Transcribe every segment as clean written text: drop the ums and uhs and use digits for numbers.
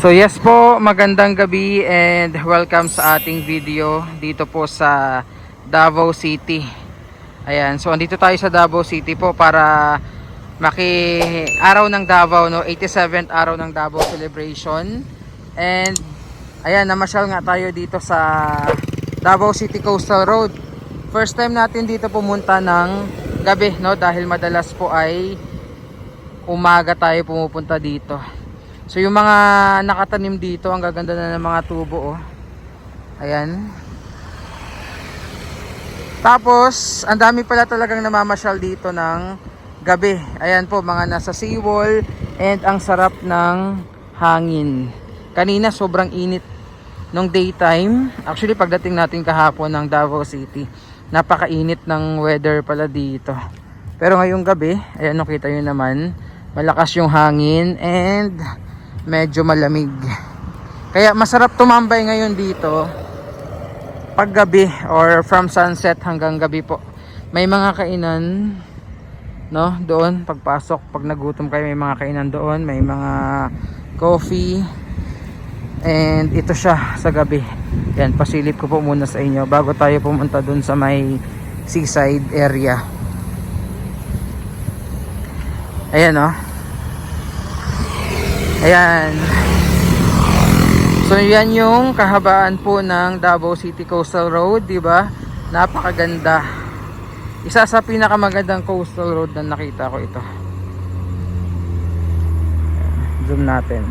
So yes po, magandang gabi and welcome sa ating video dito po sa Davao City. Ayan, so andito tayo sa Davao City po para araw ng Davao, no, 87th araw ng Davao celebration. And ayan, namasyal nga tayo dito sa Davao City Coastal Road. First time natin dito pumunta ng gabi, no, dahil madalas po ay umaga tayo pumupunta dito. So yung mga nakatanim dito, ang gaganda na ng mga tubo, oh. Ayan. Tapos, ang dami pala talagang namamasyal dito ng gabi. Ayan po, mga nasa seawall and ang sarap ng hangin. Kanina sobrang init nung daytime. Actually, pagdating natin kahapon ng Davao City, napakainit ng weather pala dito. Pero ngayong gabi, ayan, nakita nyo naman, malakas yung hangin and medyo malamig. Kaya masarap tumambay ngayon dito pag gabi or from sunset hanggang gabi po. May mga kainan, no, doon pagpasok, pag nagutom kayo, may mga kainan doon, may mga coffee. And ito siya sa gabi. Yan, pasilip ko po muna sa inyo bago tayo pumunta doon sa may seaside area. Ayan, oh. Ayan. So yan yung kahabaan po ng Davao City Coastal Road, di ba? Napakaganda. Isa sa pinakamagandang coastal road na nakita ko ito. Zoom natin.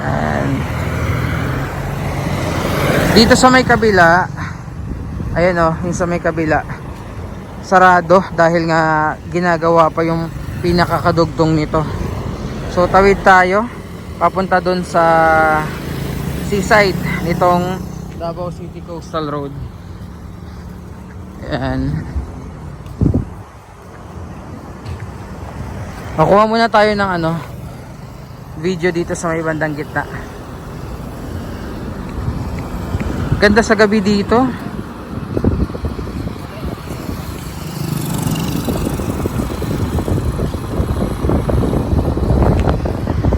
Ayan. Dito sa may kabila, ayan, oh, yung sa may kabila, sarado dahil nga ginagawa pa yung pinakakadugtong nito. So tawid tayo papunta doon sa seaside nitong Davao City Coastal Road. Ayan. Makuha muna tayo ng video dito sa may bandang gitna. Ganda sa gabi dito.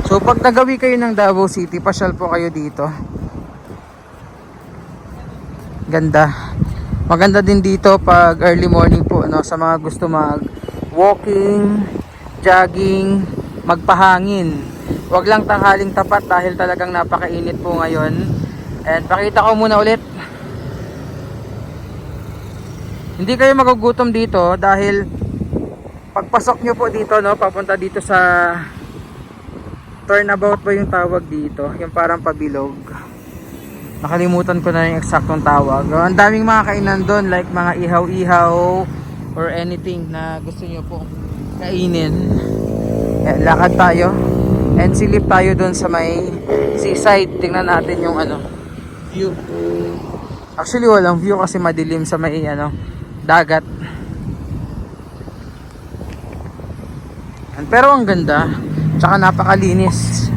So pag nagawi kayo ng Davao City, pasyal po kayo dito. Ganda. Maganda din dito pag early morning po, no, sa mga gusto mag walking, jogging, magpahangin. Huwag lang tanghaling tapat dahil talagang napakainit po ngayon. And pakita ko muna ulit. Hindi kayo magugutom dito dahil pagpasok nyo po dito, no, papunta dito sa turnabout ba yung tawag dito, yung parang pabilog, nakalimutan ko na yung eksaktong tawag. Ang daming mga kainan doon, like mga ihaw-ihaw or anything na gusto nyo po kainin. Yan, lakad tayo and silip tayo doon sa may seaside. Tingnan natin yung view. Actually walang view kasi madilim sa may dagat. Pero ang ganda, tsaka napakalinis.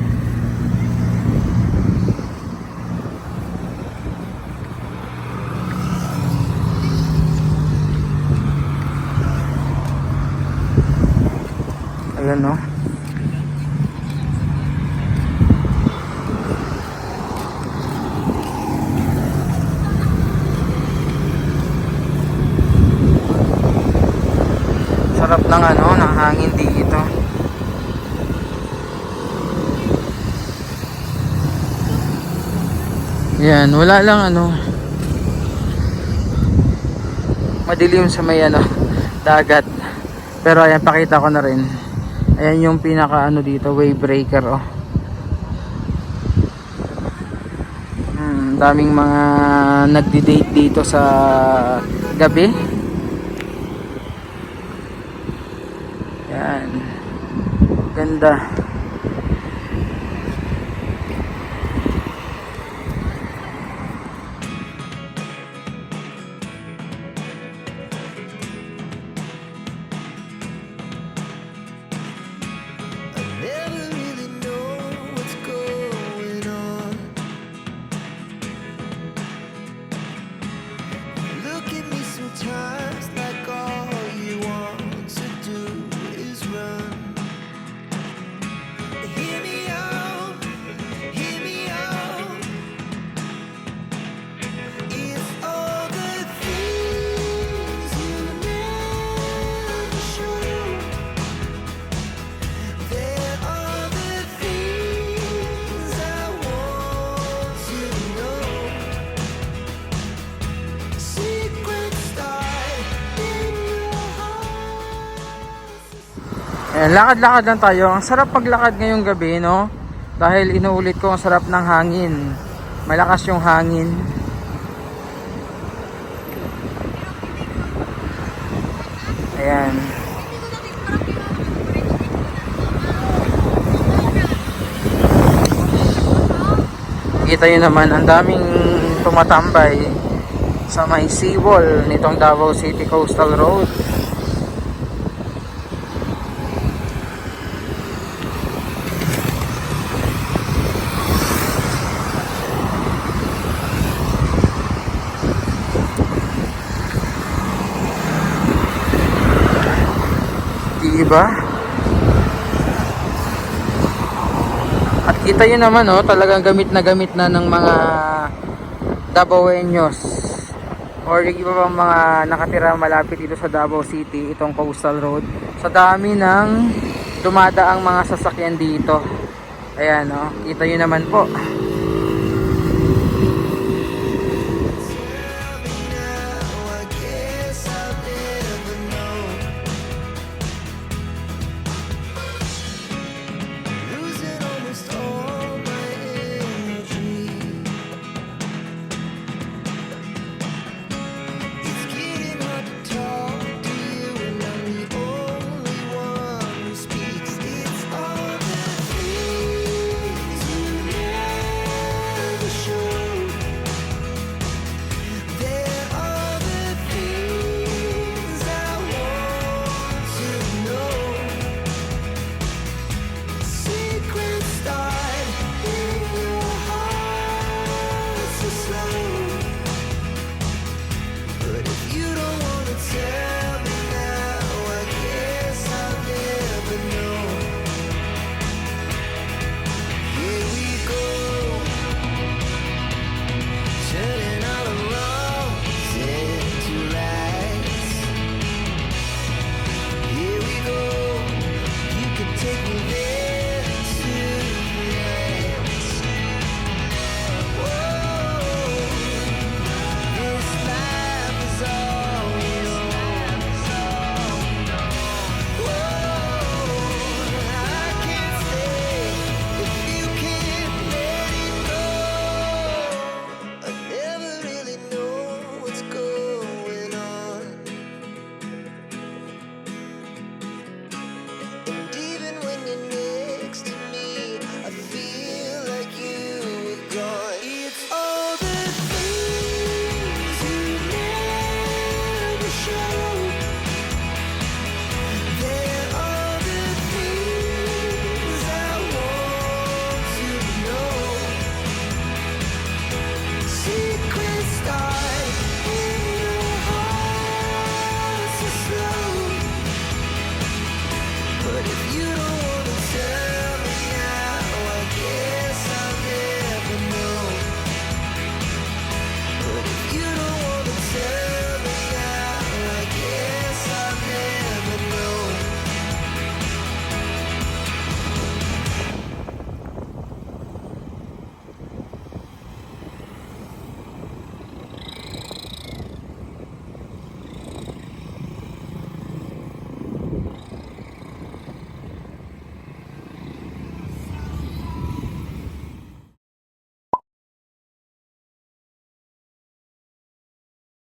Ayan, no. Sarap ng ng hangin dito. Yan, wala lang madilim sa may dagat. Pero ayan, pakita ko na rin. Ayan yung pinaka dito, wave breaker, oh. Daming mga nagdi-date dito sa gabi. Yan. Ganda. Sometimes like all you want to do is run. Ayan, lakad-lakad lang tayo. Ang sarap paglakad ngayong gabi, no? Dahil inuulit ko, ang sarap ng hangin. Malakas yung hangin. Ayan. Kita nyo naman, ang daming tumatambay sa may seawall nitong Davao City Coastal Road. Diba? At kita yun naman, oh, talagang gamit na ng mga Davaoeños or yung iba pang mga nakatira malapit dito sa Davao City, itong coastal road, sa dami ng dumadaang mga sasakyan dito. Ayan, oh, kita nyo naman po.